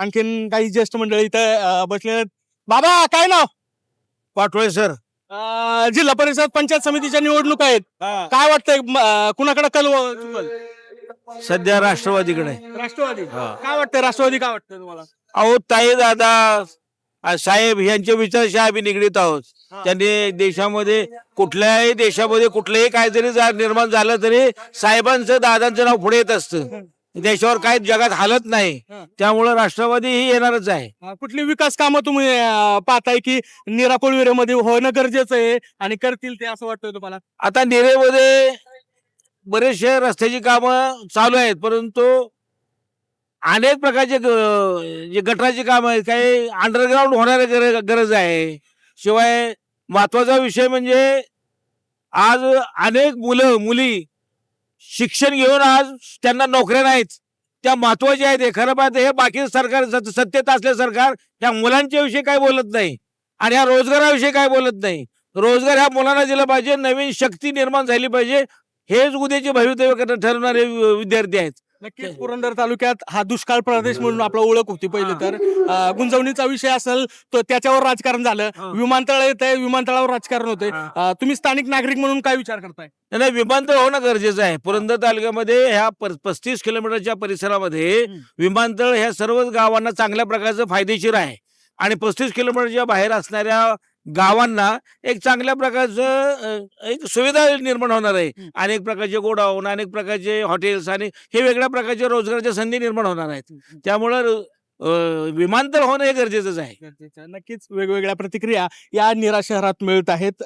आणखीन काही ज्येष्ठ मंडळी इथं बसले आहेत. बाबा काय नाव? पाटोळे सर. जिल्हा परिषद पंचायत समितीच्या निवडणूक आहेत. काय वाटतंय कुणाकडे कल चुकल? सध्या राष्ट्रवादीकडे. राष्ट्रवादी. हा. काय वाटतंय राष्ट्रवादी काय वाटतंय तुम्हाला? अहो ताई दादा साहेब यांच्या विचाराशी आम्ही निगडीत आहोत. हा. त्यांनी देशामध्ये कुठल्याही देशामध्ये कुठलंही काय जरी निर्माण झालं तरी साहेबांचं दादांचं नाव पुढे येत असतं. देशावर काही जगात हालत नाही. हा. त्यामुळं राष्ट्रवादी ही येणारच आहे. कुठली विकास कामं तुम्ही पाहताय की निराकोळवीरेमध्ये होणं गरजेचं आहे आणि करतील ते असं वाटतंय तुम्हाला? आता नेरेमध्ये बरेचसे रस्त्याची कामं चालू आहेत, परंतु अनेक प्रकारचे जे गटराची कामं आहेत, काही अंडरग्राऊंड होणारी गरज आहे. शिवाय महत्वाचा विषय म्हणजे आज अनेक मुलं मुली शिक्षण घेऊन आज त्यांना नोकऱ्या नाहीत. त्या महत्वाच्या आहेत. हे खरं पाहतं हे बाकी सरकार सत्तेत असले सरकार ह्या मुलांच्या विषयी काय बोलत नाही आणि ह्या रोजगाराविषयी काय बोलत नाही. रोजगार ह्या मुलांना दिला पाहिजे, नवीन शक्ती निर्माण झाली पाहिजे. हेच उद्याचे भवितव्य ठरवणारे विद्यार्थी आहेत. नक्कीच पुरंदर तालुक्यात हा दुष्काळ प्रदेश म्हणून आपला ओळख होती पहिले तर. गुंजवणीचा विषय असेल तर त्याच्यावर राजकारण झालं. हा. विमानतळ येते, विमानतळावर राजकारण होते. हा. तुम्ही स्थानिक नागरिक म्हणून काय विचार करताय? नाही, विमानतळ होणं गरजेचं आहे. पुरंदर तालुक्यामध्ये ह्या 35 किलोमीटरच्या परिसरामध्ये विमानतळ ह्या सर्वच गावांना चांगल्या प्रकारचं फायदेशीर आहे आणि 35 किलोमीटरच्या बाहेर असणाऱ्या गावांना एक चांगल्या प्रकारचं एक सुविधा निर्माण होणार आहे. अनेक प्रकारचे गोडाऊन, अनेक प्रकारचे हॉटेल्स आणि हे वेगळ्या प्रकारच्या रोजगाराच्या संधी निर्माण होणार आहेत. त्यामुळं विमानतळ होणं हे गरजेचंच आहे. नक्कीच वेगवेगळ्या प्रतिक्रिया या निरा शहरात मिळत आहेत.